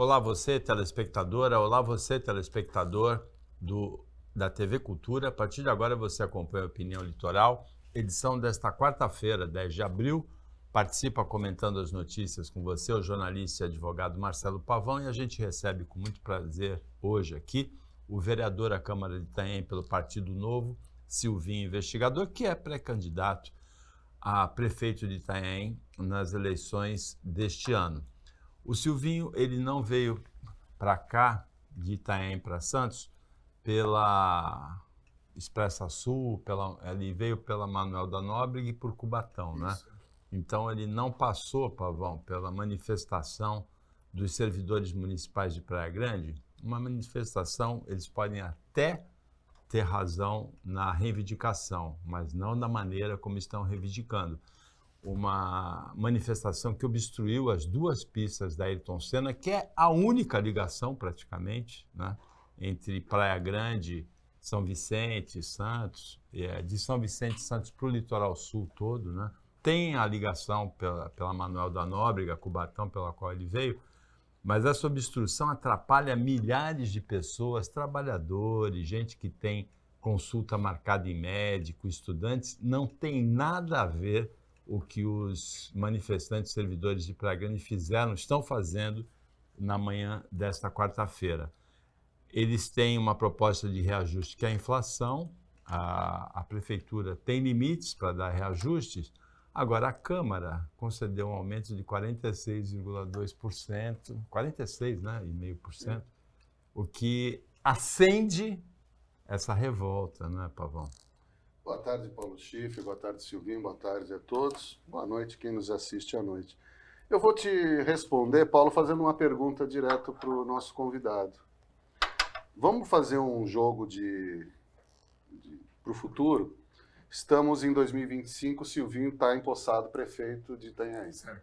Olá você, telespectadora, olá você, telespectador da TV Cultura. A partir de agora você acompanha a Opinião Litoral, edição desta quarta-feira, 10 de abril. Participa comentando as notícias com você, o jornalista e advogado Marcelo Pavão, e a gente recebe com muito prazer hoje aqui o vereador à Câmara de Itanhaém pelo Partido Novo, Silvinho Investigador, que é pré-candidato a prefeito de Itanhaém nas eleições deste ano. O Silvinho, ele não veio para cá, de Itanhaém para Santos, pela Expressa Sul, ele veio pela Manoel da Nóbrega e por Cubatão, né? Então, ele não passou, Pavão, pela manifestação dos servidores municipais de Praia Grande. Uma manifestação, eles podem até ter razão na reivindicação, mas não da maneira como estão reivindicando. Uma manifestação que obstruiu as duas pistas da Ayrton Senna, que é a única ligação, praticamente, né, entre Praia Grande, São Vicente, Santos, de São Vicente, Santos para o litoral sul todo, né? Tem a ligação pela Manoel da Nóbrega, Cubatão, pela qual ele veio, mas essa obstrução atrapalha milhares de pessoas, trabalhadores, gente que tem consulta marcada em médico, estudantes. Não tem nada a ver o que os manifestantes servidores de Praia Grande estão fazendo na manhã desta quarta-feira. Eles têm uma proposta de reajuste que é a inflação, a prefeitura tem limites para dar reajustes. Agora, a Câmara concedeu um aumento de 46,2%, 46,5%, né, o que acende essa revolta, não é, Pavão? Boa tarde, Paulo Schiff, boa tarde, Silvinho, boa tarde a todos. Boa noite, quem nos assiste à noite. Eu vou te responder, Paulo, fazendo uma pergunta direto para o nosso convidado. Vamos fazer um jogo para o futuro? Estamos em 2025, o Silvinho está empossado prefeito de Itanhaém. Certo.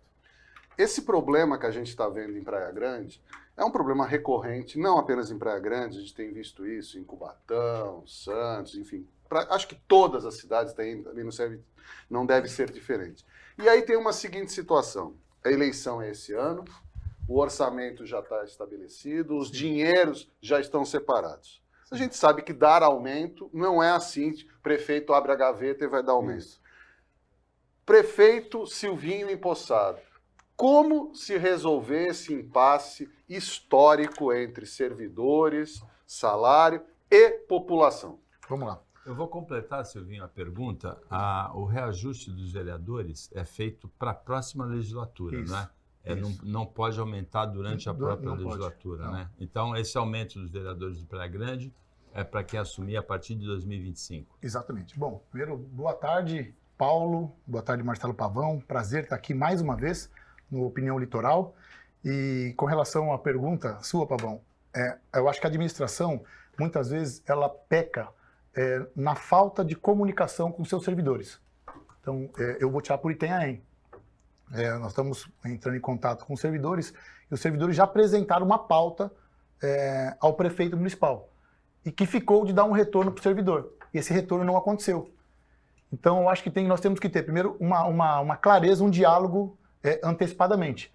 Esse problema que a gente está vendo em Praia Grande é um problema recorrente, não apenas em Praia Grande, a gente tem visto isso em Cubatão, Santos, enfim. Acho que todas as cidades têm, não deve ser diferente. E aí tem uma seguinte situação, a eleição é esse ano, o orçamento já está estabelecido, os dinheiros já estão separados. A gente sabe que dar aumento não é assim, prefeito abre a gaveta e vai dar aumento. Isso. Prefeito Silvinho empossado. Como se resolver esse impasse histórico entre servidores, salário e população? Vamos lá. Eu vou completar, Silvinho, a pergunta. O reajuste dos vereadores é feito para a próxima legislatura, isso, né? Não pode aumentar durante a própria legislatura, né? Então, esse aumento dos vereadores de Praia Grande é para quem assumir a partir de 2025. Exatamente. Bom, primeiro, boa tarde, Paulo. Boa tarde, Marcelo Pavão. Prazer estar aqui mais uma vez no Opinião Litoral. E com relação à pergunta sua, Pavão, eu acho que a administração, muitas vezes, ela peca na falta de comunicação com seus servidores. Então, eu vou tirar por Itanhaém. Nós estamos entrando em contato com os servidores e os servidores já apresentaram uma pauta ao prefeito municipal e que ficou de dar um retorno para o servidor. E esse retorno não aconteceu. Então, eu acho que nós temos que ter, primeiro, uma clareza, um diálogo antecipadamente.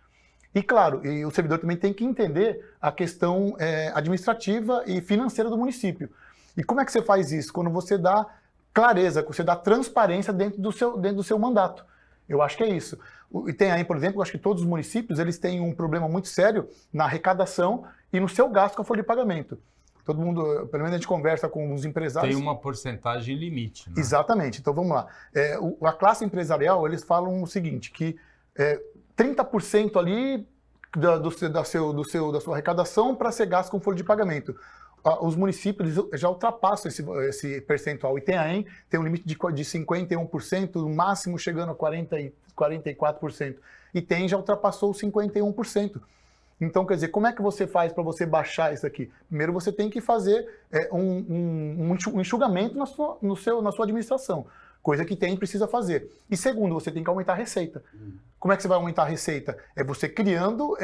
E, claro, o servidor também tem que entender a questão administrativa e financeira do município. E como é que você faz isso? Quando você dá clareza, você dá transparência dentro do seu mandato. Eu acho que é isso. E tem aí, por exemplo, eu acho que todos os municípios eles têm um problema muito sério na arrecadação e no seu gasto com a folha de pagamento. Todo mundo, pelo menos a gente conversa com os empresários. Tem uma porcentagem limite, né? Exatamente. Então vamos lá. A classe empresarial, eles falam o seguinte, que 30% ali da sua arrecadação para ser gasto com folha de pagamento. Os municípios já ultrapassam esse percentual. E Itanhaém tem um limite de 51%, no máximo chegando a 44%. E já ultrapassou os 51%. Então, quer dizer, como é que você faz para você baixar isso aqui? Primeiro, você tem que fazer um enxugamento na sua administração, coisa que precisa fazer. E segundo, você tem que aumentar a receita. Como é que você vai aumentar a receita? É você criando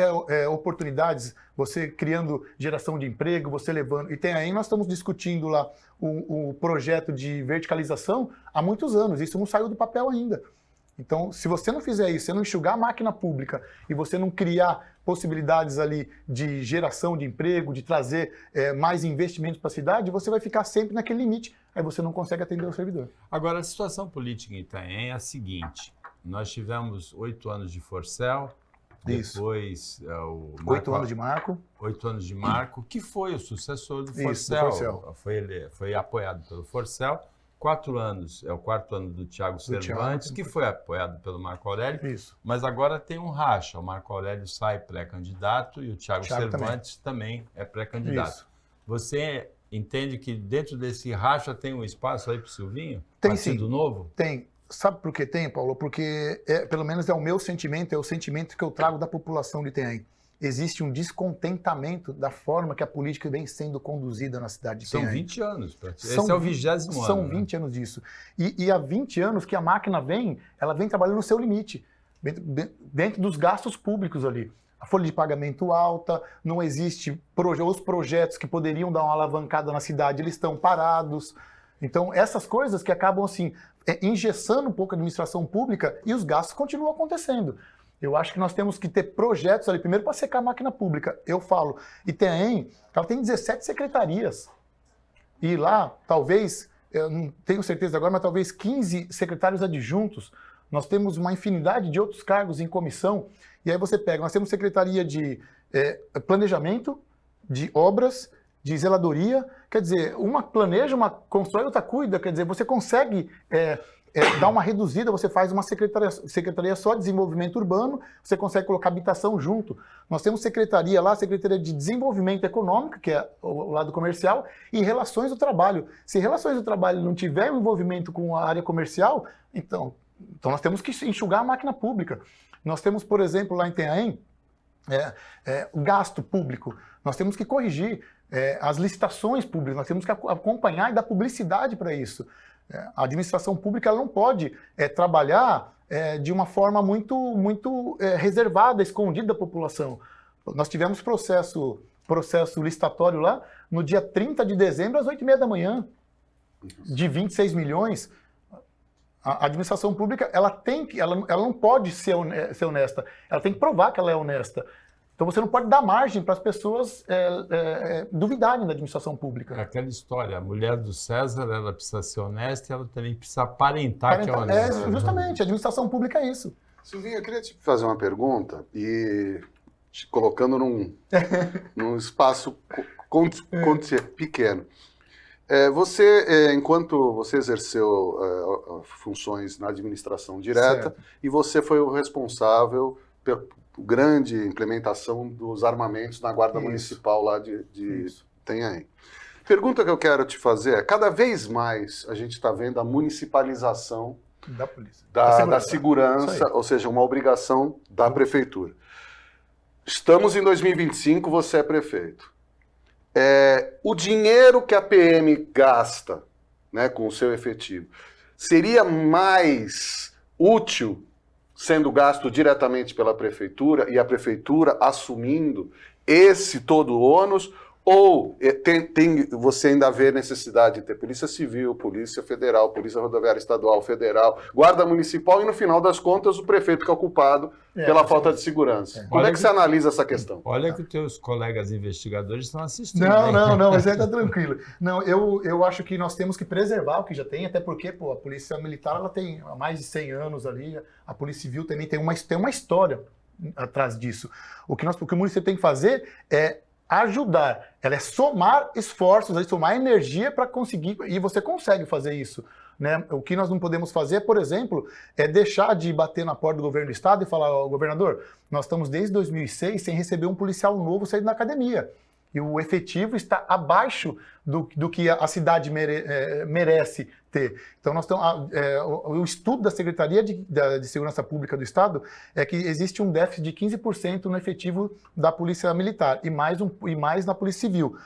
oportunidades, você criando geração de emprego, você levando... E aí nós estamos discutindo lá o projeto de verticalização há muitos anos, isso não saiu do papel ainda. Então, se você não fizer isso, você não enxugar a máquina pública e você não criar possibilidades ali de geração de emprego, de trazer mais investimentos para a cidade, você vai ficar sempre naquele limite. Aí você não consegue atender o servidor. Agora, a situação política em Itanhaém é a seguinte. Nós tivemos 8 anos de Forcel, depois o 8 anos de Marco. 8 anos de Marco, que foi o sucessor do Forcel. Isso, do Forcel. Foi apoiado pelo Forcel. 4 anos, é o 4º ano do Thiago Cervantes, que foi apoiado pelo Marco Aurélio. Isso. Mas agora tem um racha. O Marco Aurélio sai pré-candidato e o Thiago Cervantes também é pré-candidato. Isso. Você entende que dentro desse racha tem um espaço aí para o Silvinho? Tem Partido sim. Novo? Tem. Sabe por que tem, Paulo? Porque, pelo menos é o meu sentimento, é o sentimento que eu trago da população de Itanhaém. Existe um descontentamento da forma que a política vem sendo conduzida na cidade de Itanhaém. São 20 anos. Esse é o 20º ano. São 20 anos disso. E há 20 anos que a máquina ela vem trabalhando no seu limite, dentro dos gastos públicos ali. A folha de pagamento alta, não existe os projetos que poderiam dar uma alavancada na cidade, eles estão parados. Então, essas coisas que acabam assim, engessando um pouco a administração pública e os gastos continuam acontecendo. Eu acho que nós temos que ter projetos ali, primeiro para secar a máquina pública. Eu falo, Itanhaém, ela tem 17 secretarias. E lá, talvez, eu não tenho certeza agora, mas talvez 15 secretários adjuntos. Nós temos uma infinidade de outros cargos em comissão. E aí você pega, nós temos secretaria de planejamento, de obras, de zeladoria. Quer dizer, uma planeja, uma constrói, outra cuida. Quer dizer, você consegue dar uma reduzida, você faz uma secretaria só de desenvolvimento urbano, você consegue colocar habitação junto. Nós temos secretaria lá, secretaria de desenvolvimento econômico, que é o lado comercial, e relações do trabalho. Se relações do trabalho não tiver um envolvimento com a área comercial, então nós temos que enxugar a máquina pública. Nós temos, por exemplo, lá em Itanhaém, o gasto público. Nós temos que corrigir as licitações públicas, nós temos que acompanhar e dar publicidade para isso. A administração pública ela não pode trabalhar de uma forma muito reservada, escondida da população. Nós tivemos processo licitatório lá no dia 30 de dezembro, às 8h30 da manhã, de 26 milhões. A administração pública ela não pode ser honesta, ela tem que provar que ela é honesta. Então você não pode dar margem para as pessoas duvidarem da administração pública. É aquela história, a mulher do César, ela precisa ser honesta e ela também precisa aparentar que é honesta. Justamente, a administração pública é isso. Silvinho, eu queria te fazer uma pergunta e te colocando num espaço pequeno. Você, enquanto você exerceu funções na administração direta, certo, e você foi o responsável pela grande implementação dos armamentos na Guarda Municipal lá de Itanhaém. Pergunta que eu quero te fazer é, cada vez mais a gente está vendo a municipalização da polícia, da segurança, ou seja, uma obrigação da prefeitura. Estamos em 2025, você é prefeito. O dinheiro que a PM gasta, né, com o seu efetivo, seria mais útil sendo gasto diretamente pela prefeitura e a prefeitura assumindo esse todo o ônus, ou você ainda vê necessidade de ter Polícia Civil, Polícia Federal, Polícia Rodoviária Estadual, Federal, Guarda Municipal e, no final das contas, o prefeito que é o culpado pela falta de segurança. Como é que você analisa essa questão? Olha que os teus colegas investigadores estão assistindo. Não, mas aí tá tranquilo. Não, eu acho que nós temos que preservar o que já tem, até porque a Polícia Militar ela tem há mais de 100 anos ali, a Polícia Civil também tem uma história atrás disso. O que o município tem que fazer é ajudar, ela é somar esforços, somar energia para conseguir, e você consegue fazer isso, né? O que nós não podemos fazer, por exemplo, é deixar de bater na porta do governo do estado e falar, governador, nós estamos desde 2006 sem receber um policial novo sair da academia, e o efetivo está abaixo do que a cidade merece ter. Então, nós estamos, o estudo da Secretaria de Segurança Pública do Estado é que existe um déficit de 15% no efetivo da Polícia Militar e mais na Polícia Civil.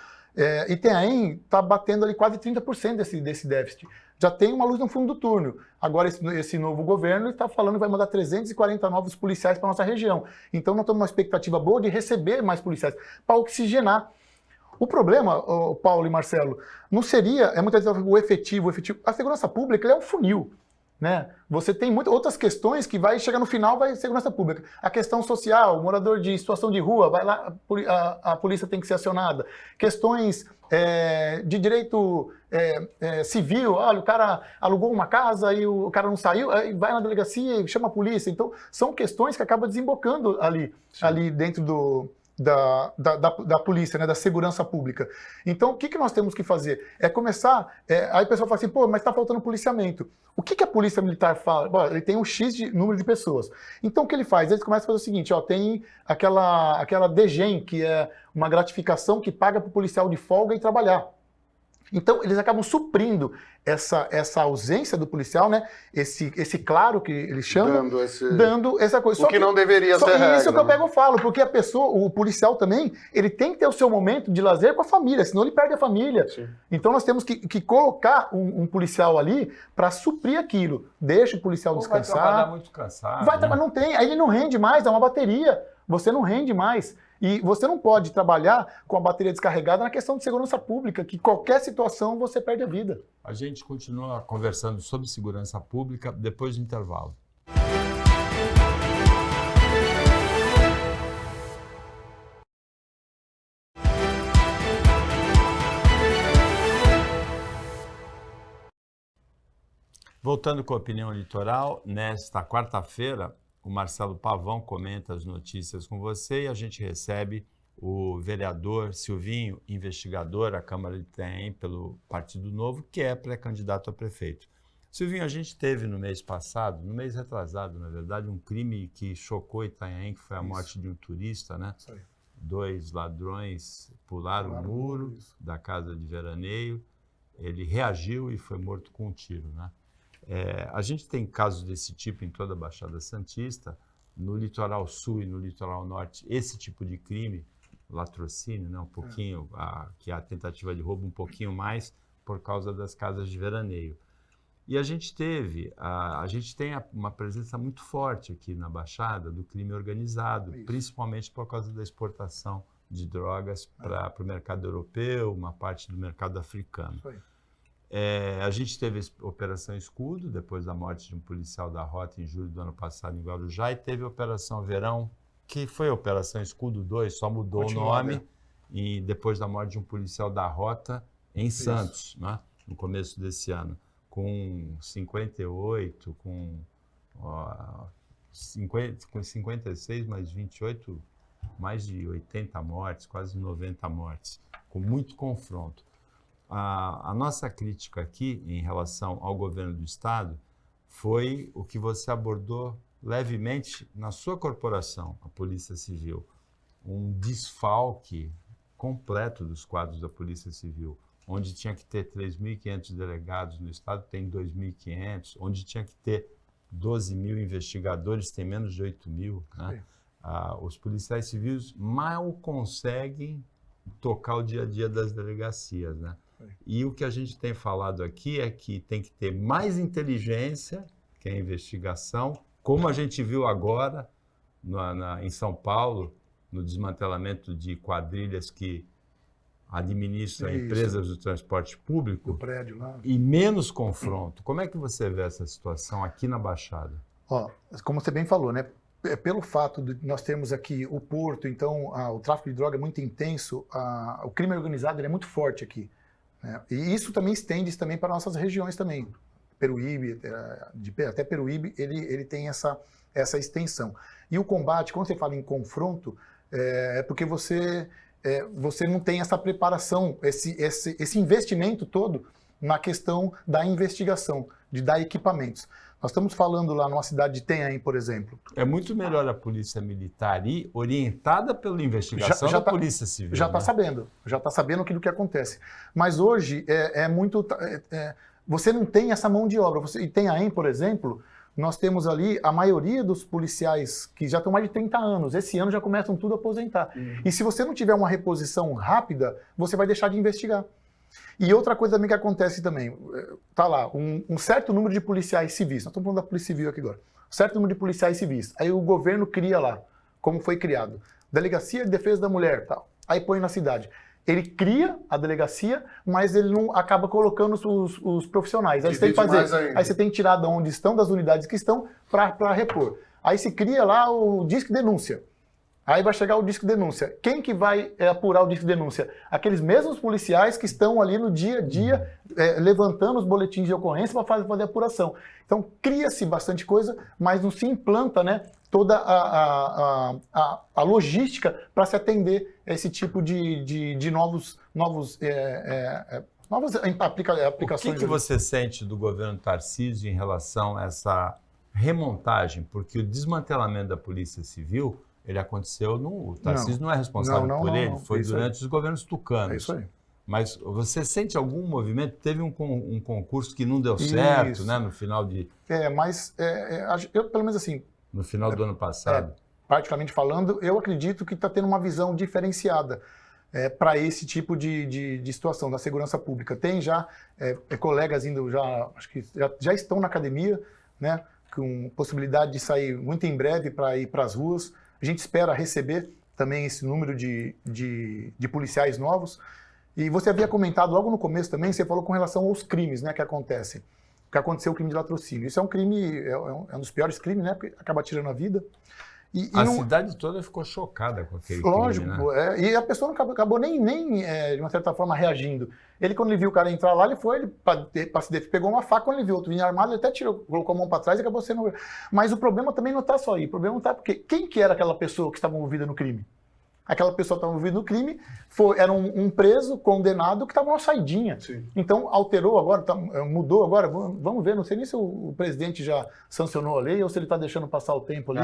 Itanhaém está batendo ali quase 30% desse déficit. Já tem uma luz no fundo do túnel. Agora, esse novo governo está falando que vai mandar 340 novos policiais para a nossa região. Então, nós estamos numa expectativa boa de receber mais policiais, para oxigenar. O problema, Paulo e Marcelo, não seria, muitas vezes o efetivo. A segurança pública é um funil. né? Você tem muitas outras questões que vai chegar no final, vai segurança pública. A questão social, morador de situação de rua, vai lá, a polícia tem que ser acionada. Questões de direito civil, olha, o cara alugou uma casa e o cara não saiu, aí vai na delegacia e chama a polícia. Então, são questões que acabam desembocando ali dentro da polícia, né, da segurança pública. Então, o que nós temos que fazer? É começar... aí o pessoal fala assim, pô, mas está faltando policiamento. O que a polícia militar fala? Bom, ele tem um X de número de pessoas. Então, o que ele faz? Ele começa a fazer o seguinte, ó, tem aquela DGEM, que é uma gratificação que paga para o policial de folga e trabalhar. Então, eles acabam suprindo essa ausência do policial, né? Esse claro que eles chamam, dando essa coisa. O que não deveria ser regra. Isso que eu pego e falo, porque a pessoa, o policial também, ele tem que ter o seu momento de lazer com a família, senão ele perde a família. Sim. Então nós temos que colocar um policial ali para suprir aquilo. Deixa o policial descansar. Vai trabalhar muito cansado. Vai trabalhar, não tem, aí ele não rende mais, é uma bateria. Você não rende mais. E você não pode trabalhar com a bateria descarregada na questão de segurança pública, que qualquer situação você perde a vida. A gente continua conversando sobre segurança pública depois do intervalo. Voltando com a opinião litoral, nesta quarta-feira, o Marcelo Pavão comenta as notícias com você e a gente recebe o vereador Silvinho, investigador à Câmara de Itanhaém pelo Partido Novo, que é pré-candidato a prefeito. Silvinho, a gente teve no mês passado, no mês retrasado, na verdade, um crime que chocou Itanhaém, que foi a morte de um turista, né? Isso aí. 2 ladrões pularam o muro da casa de veraneio, ele reagiu e foi morto com um tiro, né? A gente tem casos desse tipo em toda a Baixada Santista, no litoral sul e no litoral norte, esse tipo de crime, latrocínio, né, um pouquinho, que é a tentativa de roubo um pouquinho mais por causa das casas de veraneio. E a gente tem uma presença muito forte aqui na Baixada do crime organizado, principalmente por causa da exportação de drogas para o mercado europeu, uma parte do mercado africano. A gente teve a Operação Escudo, depois da morte de um policial da Rota em julho do ano passado em Guarujá, e teve a Operação Verão, que foi a Operação Escudo 2, só mudou o nome, e depois da morte de um policial da Rota em Santos, né, no começo desse ano, com 58, com 56 mais 28, mais de 80 mortes, quase 90 mortes, com muito confronto. A nossa crítica aqui em relação ao governo do Estado foi o que você abordou levemente na sua corporação, a Polícia Civil. Um desfalque completo dos quadros da Polícia Civil, onde tinha que ter 3.500 delegados no Estado, tem 2.500, onde tinha que ter 12 mil investigadores, tem menos de 8 mil. Né? Os policiais civis mal conseguem tocar o dia a dia das delegacias, né? E o que a gente tem falado aqui é que tem que ter mais inteligência, que é a investigação, como a gente viu agora em São Paulo, no desmantelamento de quadrilhas que administram empresas do transporte público, do prédio lá. E menos confronto. Como é que você vê essa situação aqui na Baixada? Como você bem falou, né? Pelo fato de nós termos aqui o porto, então o tráfico de droga é muito intenso, o crime organizado ele é muito forte aqui. E isso também estende também para nossas regiões também. Peruíbe, até Peruíbe, ele tem essa extensão. E o combate, quando você fala em confronto, é porque você não tem essa preparação, esse investimento todo na questão da investigação, de dar equipamentos. Nós estamos falando lá numa cidade de Itanhaém, por exemplo. É muito melhor a polícia militar ir orientada pela investigação da polícia civil. Já está sabendo aquilo que acontece. Mas hoje você não tem essa mão de obra. Em Itanhaém, por exemplo, nós temos ali a maioria dos policiais que já estão mais de 30 anos. Esse ano já começam tudo a aposentar. E se você não tiver uma reposição rápida, você vai deixar de investigar. E outra coisa também que acontece também, tá lá, um certo número de policiais civis, nós estamos falando da Polícia Civil aqui agora, um certo número de policiais civis, aí o governo cria lá, como foi criado, Delegacia de Defesa da Mulher, tal, aí põe na cidade. Ele cria a delegacia, mas ele não acaba colocando os profissionais. Aí você tem que Divide mais fazer, ainda. aí você tem que tirar de onde estão, das unidades que estão, para repor. Aí se cria lá o Disque Denúncia. Aí vai chegar o Disque Denúncia. Quem que vai apurar o Disque Denúncia? Aqueles mesmos policiais que estão ali no dia a dia levantando os boletins de ocorrência para fazer a apuração. Então cria-se bastante coisa, mas não se implanta, né, toda a logística para se atender a esse tipo de novas aplicações. O que você sente do governo Tarcísio em relação a essa remontagem? Porque o desmantelamento da Polícia Civil, ele aconteceu o Tarcísio não é responsável por ele, foi durante os governos tucanos. É isso aí. Mas você sente algum movimento? Teve um concurso que não deu certo, né, no final de... eu, pelo menos assim... No final do ano passado. Particularmente falando, eu acredito que está tendo uma visão diferenciada para esse tipo de situação da segurança pública. Tem já colegas indo, acho que já estão na academia, né, com possibilidade de sair muito em breve para ir para as ruas. A gente espera receber também esse número de policiais novos. E você havia comentado logo no começo também, você falou com relação aos crimes, né, que acontecem. Que aconteceu o crime de latrocínio. Isso é um crime, é um dos piores crimes, né, porque acaba tirando a vida. A cidade toda ficou chocada com aquele lógico, crime, né? E a pessoa não acabou nem de uma certa forma reagindo. Ele, quando ele viu o cara entrar lá, ele para se defender, pegou uma faca, quando ele viu outro vinha armado, ele até colocou a mão para trás e acabou sendo... Mas o problema também não está só aí, o problema está porque quem que era aquela pessoa que estava envolvida no crime? Aquela pessoa que estava envolvida no crime era um preso, condenado, que estava numa saidinha. Sim. Então, alterou agora, mudou agora. Vamos ver, não sei nem se o presidente já sancionou a lei ou se ele está deixando passar o tempo ali.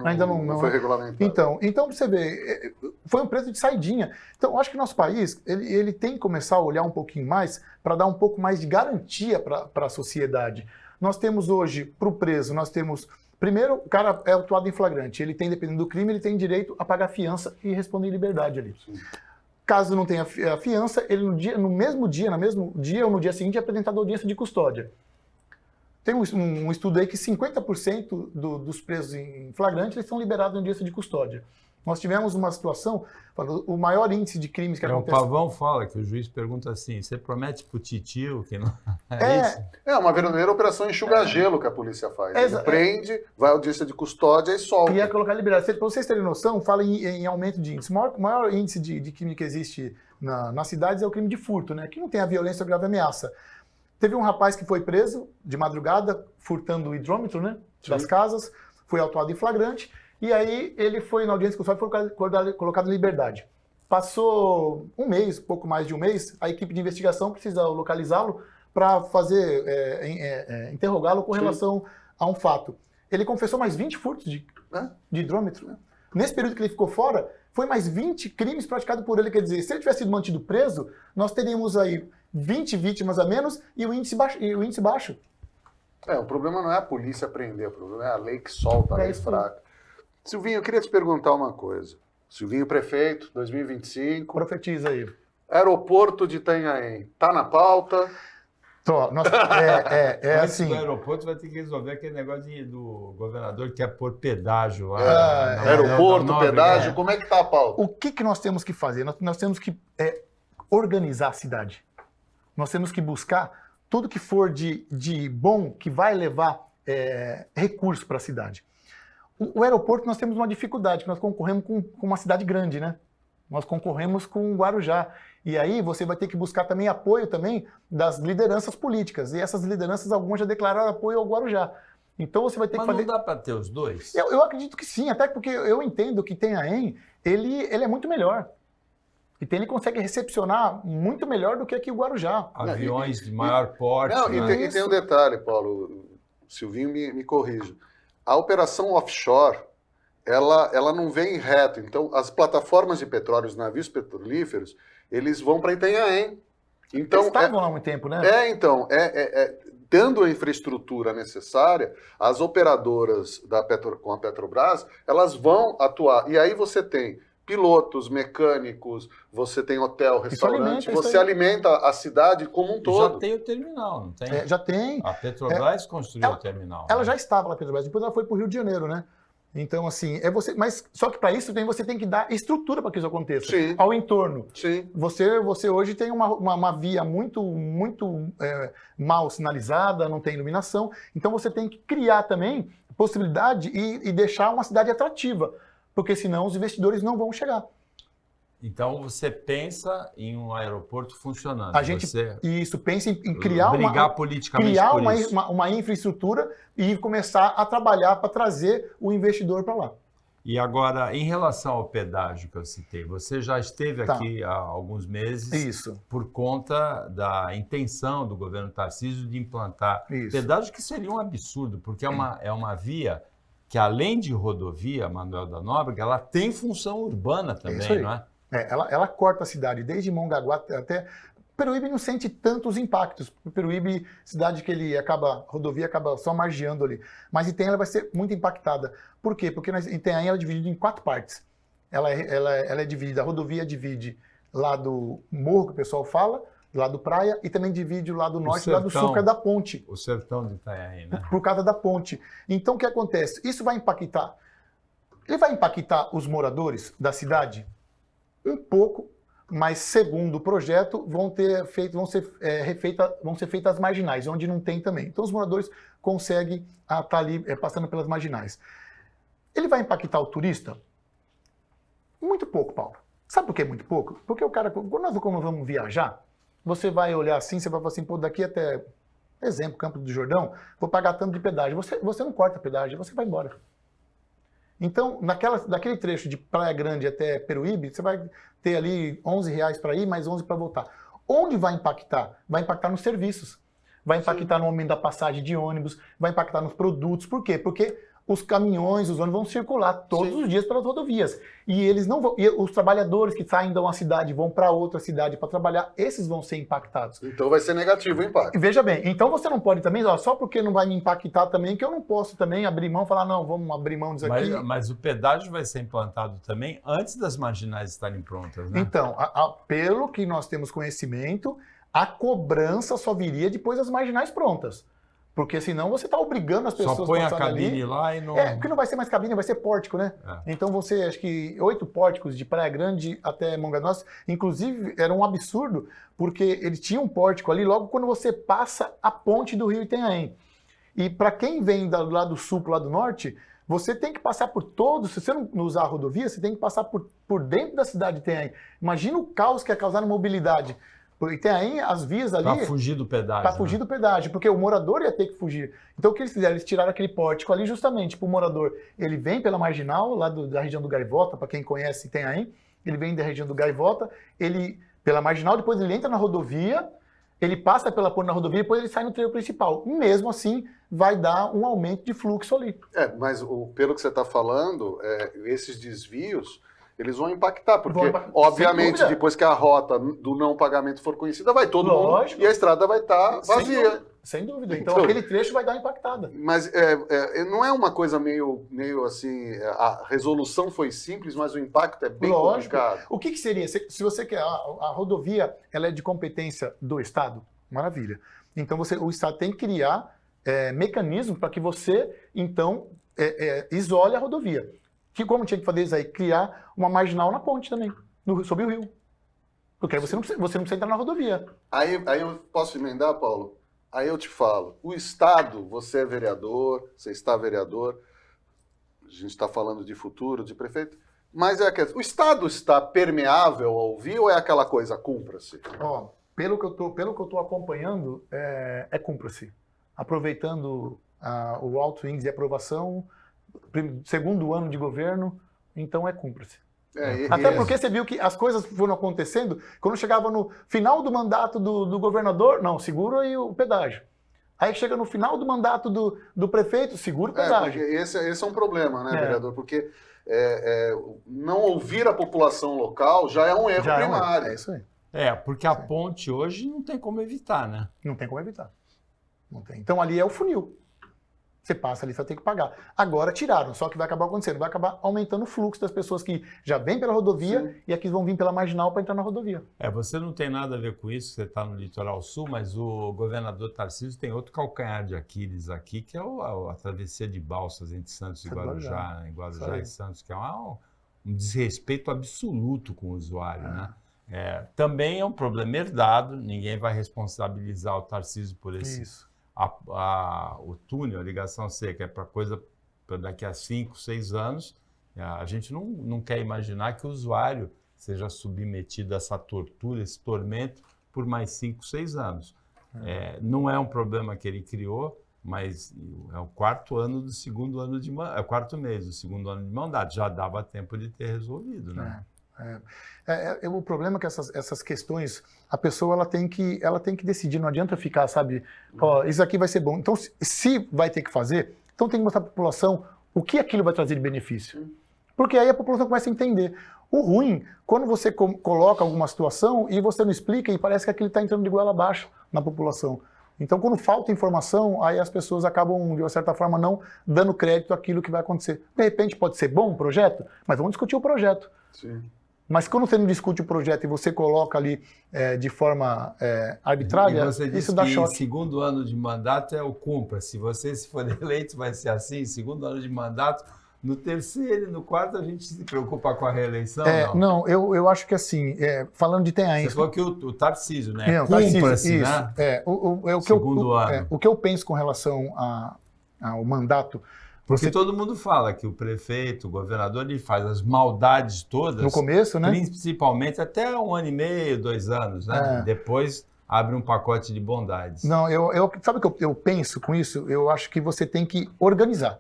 Ainda não foi regulamentado. Então, você vê, foi um preso de saidinha. Então, eu acho que o nosso país ele tem que começar a olhar um pouquinho mais para dar um pouco mais de garantia para a sociedade. Nós temos hoje, para o preso, nós temos... Primeiro, o cara é autuado em flagrante. Ele tem, dependendo do crime, ele tem direito a pagar fiança e responder em liberdade ali. Sim. Caso não tenha a fiança, ele no mesmo dia ou no dia seguinte é apresentado a audiência de custódia. Tem um estudo aí que 50% dos presos em flagrante eles são liberados em audiência de custódia. Nós tivemos uma situação, o maior índice de crimes que acontece... O Pavão fala que o juiz pergunta assim, você promete pro titio que não... isso? É uma verdadeira operação enxugar-gelo que a polícia faz. Ele prende, vai à audiência de custódia e solta. E é colocar liberdade. Para vocês terem noção, fala em aumento de índice. O maior índice de crime que existe nas cidades é o crime de furto, né? Que não tem a violência ou grave ameaça. Teve um rapaz que foi preso de madrugada, furtando o hidrômetro, né, das casas, foi autuado em flagrante. E aí ele foi na audiência de custódia e foi colocado em liberdade. Passou um mês, pouco mais de um mês, a equipe de investigação precisa localizá-lo para fazer, interrogá-lo com relação a um fato. Ele confessou mais 20 furtos de hidrômetro. Nesse período que ele ficou fora, foi mais 20 crimes praticados por ele. Quer dizer, se ele tivesse sido mantido preso, nós teríamos aí 20 vítimas a menos e o índice baixo. O problema não é a polícia prender, o problema é a lei que solta, a lei fraca. Silvinho, eu queria te perguntar uma coisa. Silvinho, prefeito, 2025. Profetiza aí. Aeroporto de Itanhaém, tá na pauta? Antes do aeroporto vai ter que resolver aquele negócio do governador que quer pôr pedágio lá. Aeroporto, pedágio, como é que tá a pauta? O que nós temos que fazer? Nós temos que organizar a cidade. Nós temos que buscar tudo que for de bom que vai levar recursos para a cidade. O aeroporto, nós temos uma dificuldade, que nós concorremos com uma cidade grande, né? Nós concorremos com Guarujá. E aí você vai ter que buscar também apoio também das lideranças políticas. E essas lideranças, algumas já declararam apoio ao Guarujá. Então você vai ter que fazer... Mas não dá para ter os dois? Eu acredito que sim, até porque eu entendo que Itanhaém, ele é muito melhor. Então ele consegue recepcionar muito melhor do que aqui o Guarujá. Aviões de maior porte. E tem um detalhe, Paulo, Silvinho me corrija. A operação offshore, ela não vem reto. Então, as plataformas de petróleo, os navios petrolíferos, eles vão para Itanhaém. Então, eles estavam lá há muito tempo, né? Dando a infraestrutura necessária, as operadoras com a Petrobras, elas vão atuar. E aí você tem pilotos, mecânicos, você tem hotel, restaurante, você alimenta a cidade como um todo. Já tem o terminal, não tem? Já tem. A Petrobras construiu o terminal. Ela já estava lá, a Petrobras, depois ela foi para o Rio de Janeiro, né? Então, assim, mas só que para isso você tem que dar estrutura para que isso aconteça. Sim. Ao entorno. Sim. Você hoje tem uma via muito mal sinalizada, não tem iluminação. Então você tem que criar também possibilidade e deixar uma cidade atrativa, porque senão os investidores não vão chegar. Então você pensa em um aeroporto funcionando. A gente pensa em criar brigar politicamente criar por isso. uma infraestrutura e começar a trabalhar para trazer o investidor para lá. E agora, em relação ao pedágio que eu citei, você já esteve aqui há alguns meses por conta da intenção do governo Tarcísio de implantar pedágio, que seria um absurdo, porque é uma via que, além de rodovia, Manuel da Nóbrega, ela tem função urbana também, não é? Ela corta a cidade, desde Mongaguá até... Peruíbe não sente tantos impactos. Peruíbe, cidade que a rodovia acaba só margeando ali. Mas Itanhaém ela vai ser muito impactada. Por quê? Porque Itanhaém ela é dividida em 4 partes. Ela é dividida, a rodovia divide lá do morro, que o pessoal fala, lá do praia, e também divide o lado norte e o lado sul, que é da ponte. O sertão de Itanhaém, né? Por causa da ponte. Então, o que acontece? Isso vai impactar... Ele vai impactar os moradores da cidade? Um pouco, mas segundo o projeto vão ser feitas as marginais, onde não tem também. Então os moradores conseguem estar ali passando pelas marginais. Ele vai impactar o turista? Muito pouco, Paulo. Sabe por que muito pouco? Porque o cara, quando nós vamos viajar, você vai olhar assim, você vai falar assim, pô, daqui até, exemplo, Campo do Jordão, vou pagar tanto de pedágio. Você não corta pedágio, você vai embora. Então, daquele trecho de Praia Grande até Peruíbe, você vai ter ali R$11 para ir, mais 11 para voltar. Onde vai impactar? Vai impactar nos serviços. Vai impactar no aumento da passagem de ônibus, vai impactar nos produtos. Por quê? Porque os caminhões, os ônibus vão circular todos os dias pelas rodovias. E eles não vão. E os trabalhadores que saem de uma cidade vão para outra cidade para trabalhar, esses vão ser impactados. Então vai ser negativo o impacto. Veja bem, então você não pode também, só porque não vai me impactar também, que eu não posso também abrir mão e falar, não, vamos abrir mão disso aqui. Mas o pedágio vai ser implantado também antes das marginais estarem prontas, né? Então, pelo que nós temos conhecimento, a cobrança só viria depois das marginais prontas. Porque senão você está obrigando as pessoas a passarem ali. Só põe a cabine ali. lá e não... porque não vai ser mais cabine, vai ser pórtico, né? Então você, acho que 8 pórticos de Praia Grande até Mongaguá, inclusive era um absurdo, porque ele tinha um pórtico ali logo quando você passa a ponte do Rio Itanhaém. E para quem vem do lado sul para o lado norte, você tem que passar por todos, se você não usar a rodovia, você tem que passar por dentro da cidade de Itanhaém. Imagina o caos que é causar na mobilidade. E tem aí as vias ali... Para fugir do pedágio. Para fugir do pedágio, porque o morador ia ter que fugir. Então o que eles fizeram? Eles tiraram aquele pórtico ali justamente para o morador. Ele vem pela marginal, lá da região do Gaivota, para quem conhece tem aí. Ele vem da região do Gaivota, pela marginal, depois ele entra na rodovia, ele passa pela ponte na rodovia, depois ele sai no trevo principal. E mesmo assim, vai dar um aumento de fluxo ali. Mas pelo que você está falando, esses desvios... Eles vão impactar, porque, obviamente, depois que a rota do não pagamento for conhecida, vai todo mundo e a estrada vai estar vazia. Sem dúvida. Então, aquele trecho vai dar uma impactada. Mas não é uma coisa meio assim... A resolução foi simples, mas o impacto é bem complicado. O que seria? Se você quer... A rodovia ela é de competência do Estado, maravilha. Então, o Estado tem que criar mecanismos para que você, então, isole a rodovia. Como tinha que fazer isso aí? Criar uma marginal na ponte também, sobre o rio. Porque aí você não precisa entrar na rodovia. Aí eu posso emendar, Paulo? Aí eu te falo, o Estado, você é vereador, você está vereador, a gente está falando de futuro, de prefeito, mas o Estado está permeável ao ouvir ou é aquela coisa, cumpra-se? Pelo que eu tô acompanhando, cumpra-se. Aproveitando o alto índice de aprovação, segundo ano de governo, então cumpra-se. Até porque você viu que as coisas foram acontecendo, quando chegava no final do mandato do governador, não, segura aí o pedágio. Aí chega no final do mandato do prefeito, segura o pedágio. Esse é um problema, né, vereador? Porque não ouvir a população local já é um erro primário. É isso aí. Porque a ponte hoje não tem como evitar, né? Não tem como evitar. Não tem. Então ali é o funil. Você passa ali, você vai ter que pagar. Agora tiraram, só que vai acabar acontecendo, vai acabar aumentando o fluxo das pessoas que já vêm pela rodovia e aqui vão vir pela marginal para entrar na rodovia. Você não tem nada a ver com isso, você está no litoral sul, mas o governador Tarcísio tem outro calcanhar de Aquiles aqui, que é a travessia de balsas entre Santos e Guarujá, em Guarujá e Santos, que é um desrespeito absoluto com o usuário, né? Também é um problema herdado, ninguém vai responsabilizar o Tarcísio por esse... O túnel, a ligação seca, é para coisa para daqui a 5, 6 anos. A gente não quer imaginar que o usuário seja submetido a essa tortura, esse tormento, por mais 5, 6 anos. Não é um problema que ele criou, mas é o quarto mês do segundo ano de mandato. Já dava tempo de ter resolvido, né? O problema é que essas questões, a pessoa ela tem que decidir, não adianta ficar, sabe, isso aqui vai ser bom. Então, se vai ter que fazer, então tem que mostrar para a população o que aquilo vai trazer de benefício. Porque aí a população começa a entender. O ruim, quando você coloca alguma situação e você não explica e parece que aquilo está entrando de goela abaixo na população. Então, quando falta informação, aí as pessoas acabam, de uma certa forma, não dando crédito àquilo que vai acontecer. De repente pode ser bom o projeto, mas vamos discutir o projeto. Sim. Mas quando você não discute o projeto e você coloca ali de forma arbitrária, isso dá choque. Segundo ano de mandato é o cumpra. Se você for eleito, vai ser assim. Segundo ano de mandato, no terceiro e no quarto a gente se preocupa com a reeleição? Não, eu acho que assim, falando de Itanhaém... Você falou que o Tarcísio, né? Cumpra-se, né? Segundo ano. O que eu penso com relação ao mandato... Porque todo mundo fala que o prefeito, o governador, ele faz as maldades todas. No começo, né? Principalmente até 1 ano e meio, 2 anos, né? Depois abre um pacote de bondades. Não, sabe o que eu penso com isso? Eu acho que você tem que organizar.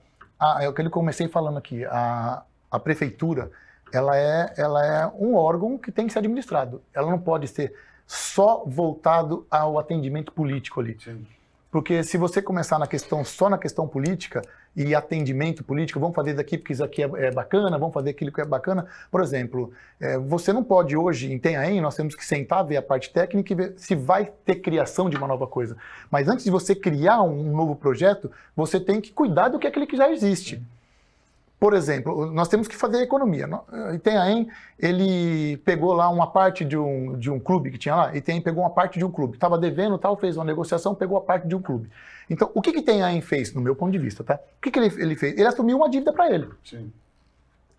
É o que eu comecei falando aqui. A prefeitura, ela é um órgão que tem que ser administrado. Ela não pode ser só voltado ao atendimento político ali. Sim. Porque se você começar só na questão política e atendimento político, vamos fazer daqui porque isso aqui é bacana, vamos fazer aquilo que é bacana. Por exemplo, você não pode hoje, em Itanhaém, nós temos que sentar, ver a parte técnica e ver se vai ter criação de uma nova coisa. Mas antes de você criar um novo projeto, você tem que cuidar do que aquele que já existe. Por exemplo, nós temos que fazer a economia. Itanhaém, ele pegou lá uma parte de um clube que tinha lá, Itanhaém pegou uma parte de um clube. Estava devendo, tal, fez uma negociação, pegou a parte de um clube. Então, o que Itanhaém fez, no meu ponto de vista, tá? O que ele fez? Ele assumiu uma dívida para ele. Sim.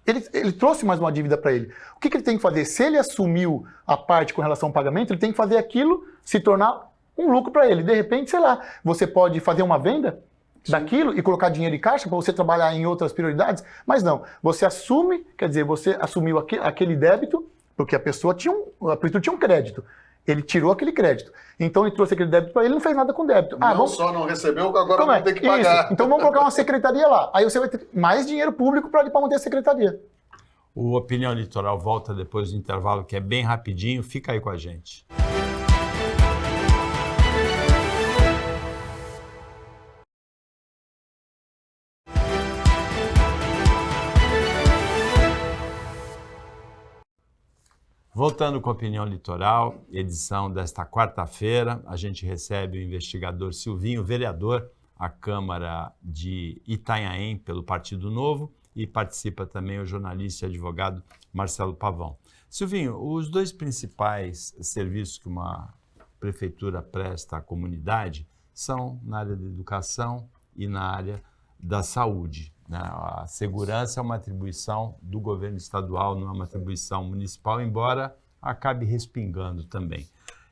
Ele trouxe mais uma dívida para ele. O que ele tem que fazer? Se ele assumiu a parte com relação ao pagamento, ele tem que fazer aquilo se tornar um lucro para ele. De repente, sei lá, você pode fazer uma venda daquilo e colocar dinheiro em caixa para você trabalhar em outras prioridades, mas não, você assume, quer dizer, você assumiu aquele débito, porque a prefeitura tinha um crédito, ele tirou aquele crédito, então ele trouxe aquele débito para ele, não fez nada com o débito. Só não recebeu, agora vai ter que pagar. Isso. Então vamos colocar uma secretaria lá, aí você vai ter mais dinheiro público para manter a secretaria. O Opinião Litoral volta depois do intervalo, que é bem rapidinho, fica aí com a gente. Voltando com a Opinião Litoral, edição desta quarta-feira, a gente recebe o investigador Silvinho, vereador à Câmara de Itanhaém pelo Partido Novo, e participa também o jornalista e advogado Marcelo Pavão. Silvinho, os 2 principais serviços que uma prefeitura presta à comunidade são na área da educação e na área da saúde. A segurança é uma atribuição do governo estadual, não é uma atribuição municipal, embora acabe respingando também.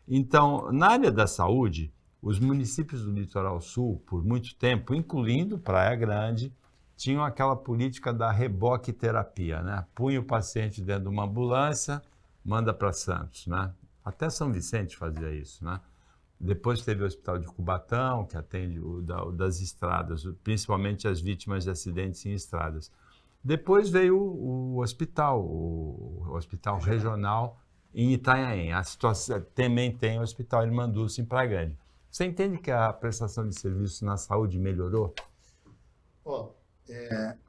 Então, na área da saúde, os municípios do Litoral Sul, por muito tempo, incluindo Praia Grande, tinham aquela política da reboque terapia, né? Punha o paciente dentro de uma ambulância, manda para Santos, né? Até São Vicente fazia isso, né? Depois teve o Hospital de Cubatão, que atende o das estradas, principalmente as vítimas de acidentes em estradas. Depois veio o Hospital Regional em Itanhaém. A situação também tem o Hospital Irmandulce em Praia Grande. Você entende que a prestação de serviço na saúde melhorou?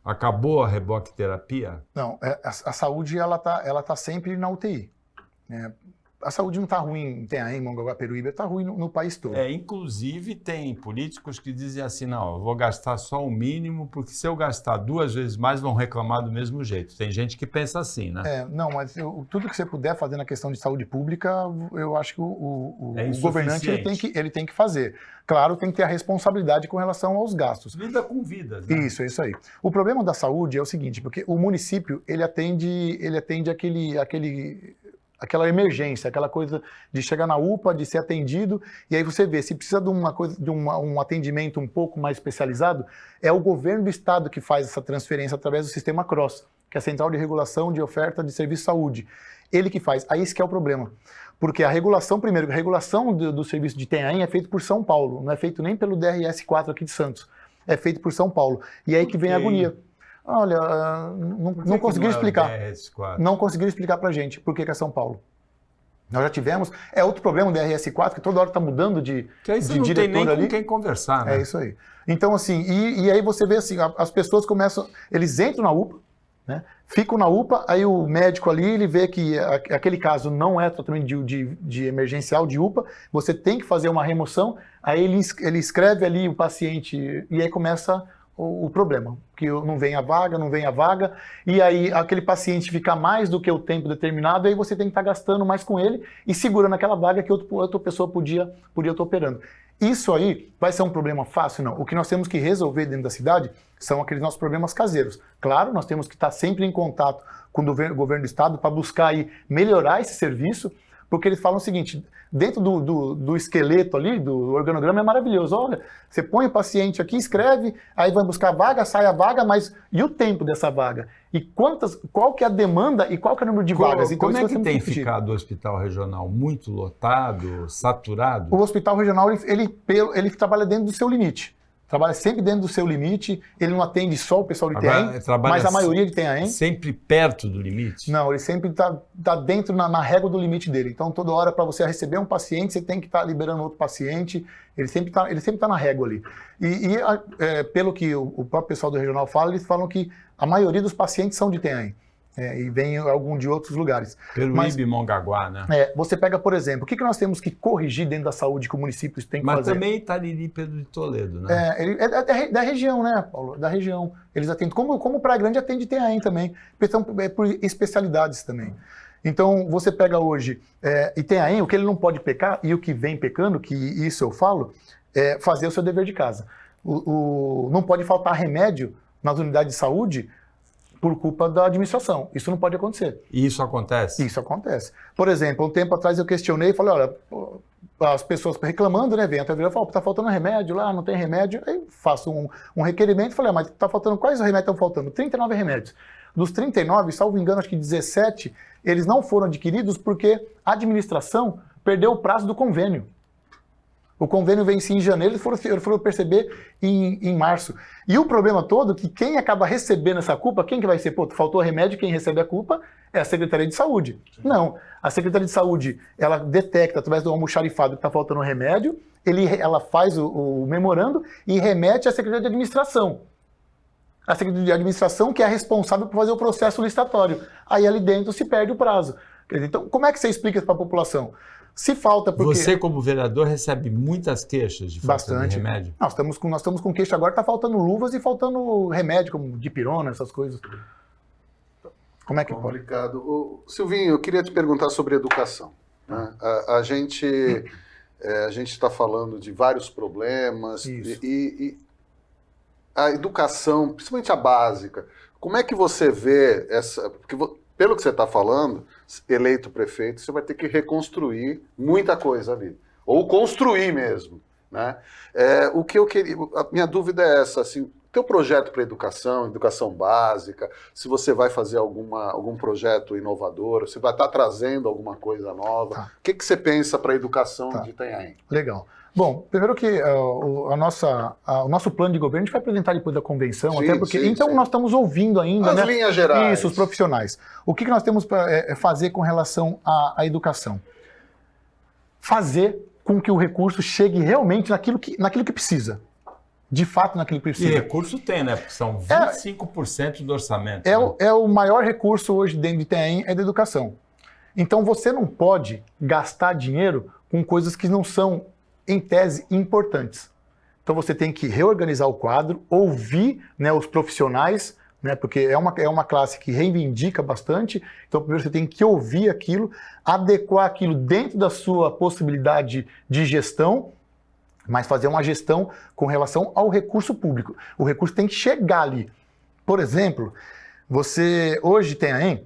Acabou a reboque terapia? Não, a saúde ela tá sempre na UTI. a saúde não está ruim em Itanhaém, Mongaguá, Peruíbe, está ruim no país todo. Inclusive, tem políticos que dizem assim, não, eu vou gastar só o mínimo, porque se eu gastar 2 vezes mais, vão reclamar do mesmo jeito. Tem gente que pensa assim, né? Não, mas tudo que você puder fazer na questão de saúde pública, eu acho que o governante ele tem que fazer. Claro, tem que ter a responsabilidade com relação aos gastos. Lida com vidas, né? Isso, é isso aí. O problema da saúde é o seguinte, porque o município, ele atende aquela emergência, aquela coisa de chegar na UPA, de ser atendido, e aí você vê, se precisa de um atendimento um pouco mais especializado, é o governo do estado que faz essa transferência através do sistema CROSS, que é a Central de Regulação de Oferta de Serviço de Saúde. Ele que faz. Aí esse que é o problema. Porque a regulação do serviço de Itanhaém é feita por São Paulo, não é feito nem pelo DRS-4 aqui de Santos, é feito por São Paulo. E aí que vem a agonia. Olha, não conseguiram explicar. Não conseguiram explicar pra gente por que é São Paulo. Nós já tivemos. É outro problema do DRS-4, que toda hora está mudando de que aí você não tem nem com quem conversar, né? É isso aí. Então, assim, e aí você vê assim, as pessoas começam. Eles entram na UPA, né? Ficam na UPA, aí o médico ali, ele vê que aquele caso não é tratamento de emergencial de UPA, você tem que fazer uma remoção, aí ele escreve ali o paciente, e aí começa o problema, que não vem a vaga, e aí aquele paciente fica mais do que o tempo determinado, aí você tem que estar gastando mais com ele e segurando aquela vaga que outra pessoa podia estar operando. Isso aí vai ser um problema fácil? Não. O que nós temos que resolver dentro da cidade são aqueles nossos problemas caseiros. Claro, nós temos que estar sempre em contato com o governo do estado para buscar aí melhorar esse serviço, porque eles falam o seguinte, dentro do esqueleto ali, do organograma é maravilhoso. Olha, você põe o paciente aqui, escreve, aí vai buscar a vaga, sai a vaga, mas e o tempo dessa vaga? E qual que é a demanda e qual que é o número de vagas? Então, como é que tem ficado o hospital regional? Muito lotado, saturado? O hospital regional, ele trabalha dentro do seu limite. Trabalha sempre dentro do seu limite, ele não atende só o pessoal de Itanhaém, mas a maioria de Itanhaém. Sempre perto do limite? Não, ele sempre está dentro, na régua do limite dele. Então, toda hora, para você receber um paciente, você tem que estar liberando outro paciente, ele sempre tá na régua ali. Pelo que o próprio pessoal do regional fala, eles falam que a maioria dos pacientes são de Itanhaém. E vem algum de outros lugares. Peruíbe e Mongaguá, né? Você pega, por exemplo, o que nós temos que corrigir dentro da saúde que o município tem que fazer? Mas também Itariri e Pedro de Toledo, né? É da região, né, Paulo? Da região. Eles atendem, como Praia Grande atende Itanhaém também. Então, por especialidades também. Então, você pega hoje Itanhaém, o que ele não pode pecar, e o que vem pecando, que isso eu falo, é fazer o seu dever de casa. Não pode faltar remédio nas unidades de saúde por culpa da administração. Isso não pode acontecer. E isso acontece? Isso acontece. Por exemplo, um tempo atrás eu questionei e falei, olha, as pessoas reclamando, né, vem até vir e falam, tá faltando remédio lá, não tem remédio. Aí faço um requerimento e falei, mas tá faltando, quais remédios estão faltando? 39 remédios. Dos 39, salvo engano, acho que 17, eles não foram adquiridos porque a administração perdeu o prazo do convênio. O convênio vencia em janeiro, eles foram perceber em março. E o problema todo é que quem acaba recebendo essa culpa, quem que vai ser? Pô, faltou remédio, quem recebe a culpa é a Secretaria de Saúde. Não, a Secretaria de Saúde, ela detecta através do almoxarifado que está faltando remédio, ela faz o memorando e remete à Secretaria de Administração. A Secretaria de Administração que é a responsável por fazer o processo licitatório. Aí ali dentro se perde o prazo. Então, como é que você explica isso para a população? Se falta porque... Você, como vereador, recebe muitas queixas de falta de remédio? Nós estamos com queixa agora, está faltando luvas e faltando remédio, como dipirona, essas coisas. Como é que pode? Complicado. Silvinho, eu queria te perguntar sobre educação. Né? A gente está falando de vários problemas e a educação, principalmente a básica, como é que você vê essa... Porque, pelo que você está falando, eleito prefeito, você vai ter que reconstruir muita coisa ali. Ou construir mesmo. Né? O que eu queria... A minha dúvida é essa, assim, teu projeto para educação básica, se você vai fazer algum projeto inovador, se vai estar trazendo alguma coisa nova. Tá. O que você pensa para a educação de Itanhaém? Legal. Bom, primeiro que o nosso plano de governo a gente vai apresentar depois da convenção, sim, até porque... Sim, então sim. Nós estamos ouvindo ainda... As linhas gerais. Isso, os profissionais. O que nós temos para fazer com relação à educação? Fazer com que o recurso chegue realmente naquilo que precisa. De fato, naquilo que precisa. E recurso tem, né? Porque são 25% do orçamento. É o maior recurso hoje dentro de Itanhaém é da educação. Então você não pode gastar dinheiro com coisas que não são, em tese, importantes. Então você tem que reorganizar o quadro, ouvir, né, os profissionais, né, porque é uma classe que reivindica bastante. Então primeiro você tem que ouvir aquilo, adequar aquilo dentro da sua possibilidade de gestão, mas fazer uma gestão com relação ao recurso público. O recurso tem que chegar ali. Por exemplo, você hoje tem aí,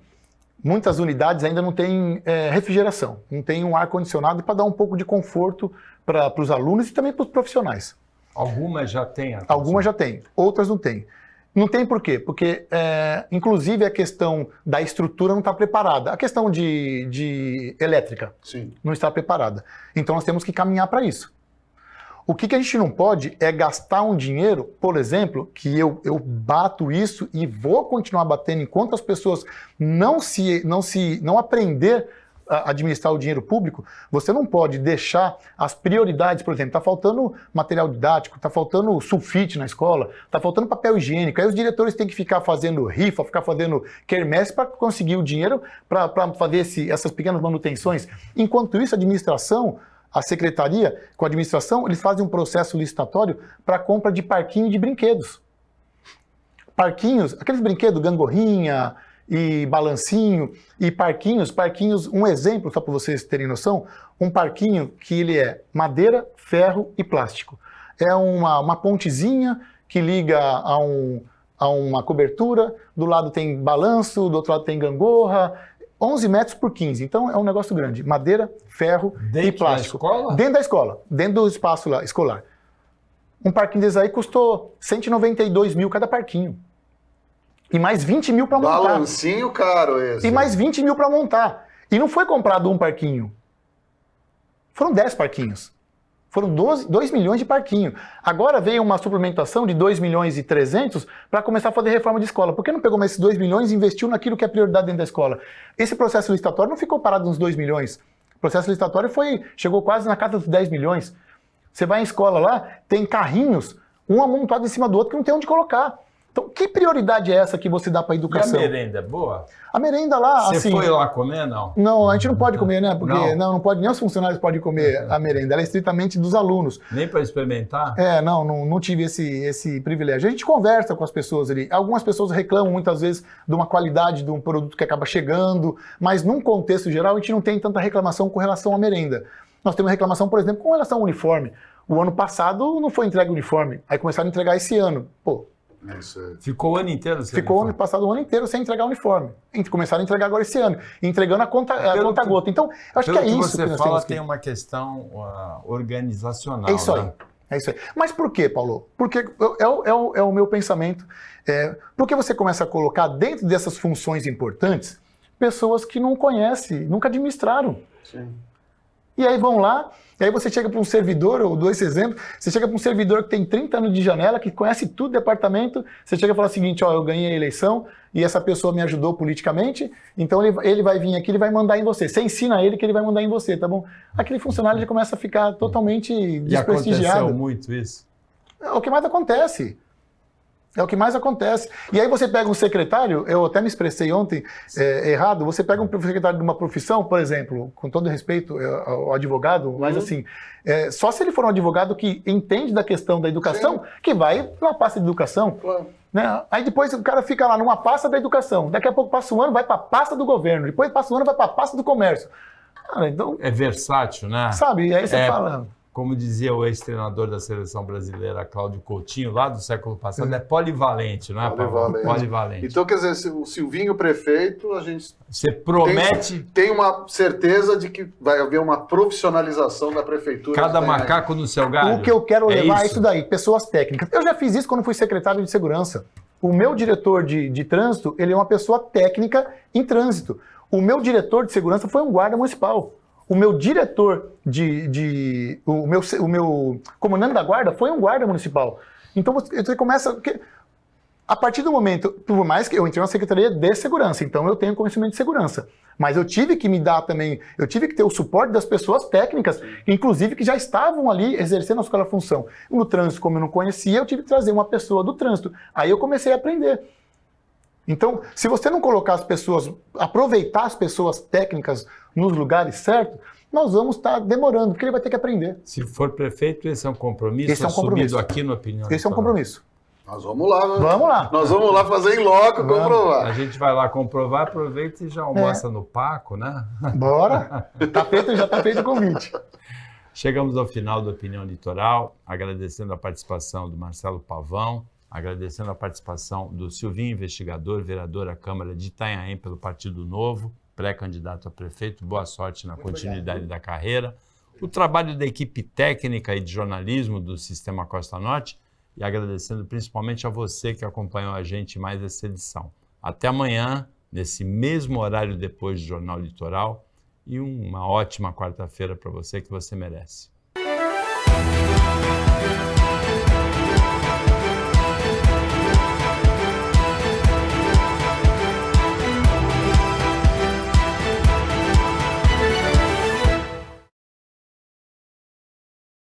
muitas unidades ainda não têm refrigeração, não tem um ar-condicionado para dar um pouco de conforto para os alunos e também para os profissionais. Algumas já têm. Algumas já têm, outras não têm. Não tem por quê? Porque, inclusive, a questão da estrutura não está preparada. A questão de elétrica não está preparada. Então, nós temos que caminhar para isso. O que a gente não pode é gastar um dinheiro, por exemplo, que eu bato isso e vou continuar batendo enquanto as pessoas não aprender a administrar o dinheiro público. Você não pode deixar as prioridades, por exemplo, está faltando material didático, está faltando sulfite na escola, está faltando papel higiênico, aí os diretores têm que ficar fazendo rifa, ficar fazendo quermesse para conseguir o dinheiro para fazer essas pequenas manutenções. Enquanto isso, a administração, a secretaria, com a administração, eles fazem um processo licitatório para a compra de parquinho de brinquedos. Parquinhos, aqueles brinquedos, gangorrinha e balancinho, e parquinhos, um exemplo, só para vocês terem noção, um parquinho que ele é madeira, ferro e plástico. É uma pontezinha que liga a uma cobertura, do lado tem balanço, do outro lado tem gangorra, 11 metros por 15, então é um negócio grande. Madeira, ferro e plástico. Dentro da escola? Dentro da escola, dentro do espaço lá, escolar. Um parquinho desse aí custou 192 mil cada parquinho. E mais 20 mil para montar. Balancinho caro esse. E mais 20 mil para montar. E não foi comprado um parquinho. Foram 10 parquinhos. Foram 2 milhões de parquinho. Agora veio uma suplementação de 2 milhões e 300 para começar a fazer reforma de escola. Por que não pegou mais esses 2 milhões e investiu naquilo que é prioridade dentro da escola? Esse processo licitatório não ficou parado nos 2 milhões. O processo licitatório chegou quase na casa dos 10 milhões. Você vai em escola lá, tem carrinhos, um amontado em cima do outro que não tem onde colocar. Então, que prioridade é essa que você dá para a educação? E a merenda é boa? A merenda lá, Você assim... foi lá comer, não? Não, a gente não pode comer, né? Porque Não. não pode, nem os funcionários podem comer a merenda. Ela é estritamente dos alunos. Nem para experimentar? Não tive esse privilégio. A gente conversa com as pessoas ali. Algumas pessoas reclamam muitas vezes de uma qualidade de um produto que acaba chegando, mas num contexto geral a gente não tem tanta reclamação com relação à merenda. Nós temos reclamação, por exemplo, com relação ao uniforme. O ano passado não foi entregue o uniforme, aí começaram a entregar esse ano. Pô, ficou o ano inteiro sem ficou uniforme? ano passado o ano inteiro sem entregar o uniforme. Começaram a entregar agora esse ano, entregando a conta-gota. Então, eu acho que é isso que você nós fala, temos que... tem uma questão organizacional. É isso aí. Né? É isso aí. Mas por quê, Paulo? Porque é o meu pensamento. Porque você começa a colocar dentro dessas funções importantes pessoas que não conhecem, nunca administraram. Sim. E aí vão lá, e aí você chega para um servidor, eu dou esse exemplo, você chega para um servidor que tem 30 anos de janela, que conhece tudo do departamento, você chega e fala o seguinte, ó, eu ganhei a eleição e essa pessoa me ajudou politicamente, então ele vai vir aqui, ele vai mandar em você. Você ensina ele que ele vai mandar em você, tá bom? Aquele funcionário já começa a ficar totalmente desprestigiado. E aconteceu muito isso? É o que mais acontece. É o que mais acontece. E aí você pega um secretário, eu até me expressei ontem errado, você pega um secretário de uma profissão, por exemplo, com todo respeito ao advogado, mas assim, só se ele for um advogado que entende da questão da educação, sim, que vai na pasta de educação. Claro. Né? Aí depois o cara fica lá numa pasta da educação, daqui a pouco passa um ano, vai para a pasta do governo, depois passa um ano, vai para a pasta do comércio. Cara, então, é versátil, né? Sabe, e aí você fala... Como dizia o ex-treinador da seleção brasileira, Cláudio Coutinho, lá do século passado, é polivalente, não é? Polivalente. Então, quer dizer, o Silvinho prefeito, a gente... Você promete... Tem uma certeza de que vai haver uma profissionalização da prefeitura. Cada macaco no seu galho. O que eu quero levar é isso daí, pessoas técnicas. Eu já fiz isso quando fui secretário de segurança. O meu diretor de trânsito, ele é uma pessoa técnica em trânsito. O meu diretor de segurança foi um guarda municipal. O meu diretor o meu comandante da guarda foi um guarda municipal. Então você começa... A partir do momento, por mais que eu entrei na Secretaria de Segurança, então eu tenho conhecimento de segurança. Mas eu tive que me dar também, eu tive que ter o suporte das pessoas técnicas, inclusive que já estavam ali exercendo aquela função. No trânsito, como eu não conhecia, eu tive que trazer uma pessoa do trânsito. Aí eu comecei a aprender. Então, se você não colocar as pessoas, aproveitar as pessoas técnicas nos lugares certos, nós vamos estar demorando, porque ele vai ter que aprender. Se for prefeito, esse é um compromisso Esse é um compromisso. assumido aqui no Opinião Esse é um Litoral. compromisso. Nós vamos lá. Vamos lá. Nós vamos lá fazer em loco, Vamos. comprovar. A gente vai lá comprovar, aproveita e já almoça no Paco, né? Bora. Já tá feito o convite. Chegamos ao final do Opinião Litoral, agradecendo a participação do Marcelo Pavão, agradecendo a participação do Silvinho Investigador, vereador à Câmara de Itanhaém pelo Partido Novo, pré-candidato a prefeito. Boa sorte na continuidade da carreira. O trabalho da equipe técnica e de jornalismo do Sistema Costa Norte e agradecendo principalmente a você que acompanhou a gente em mais essa edição. Até amanhã, nesse mesmo horário depois do Jornal Litoral, e uma ótima quarta-feira para você que você merece.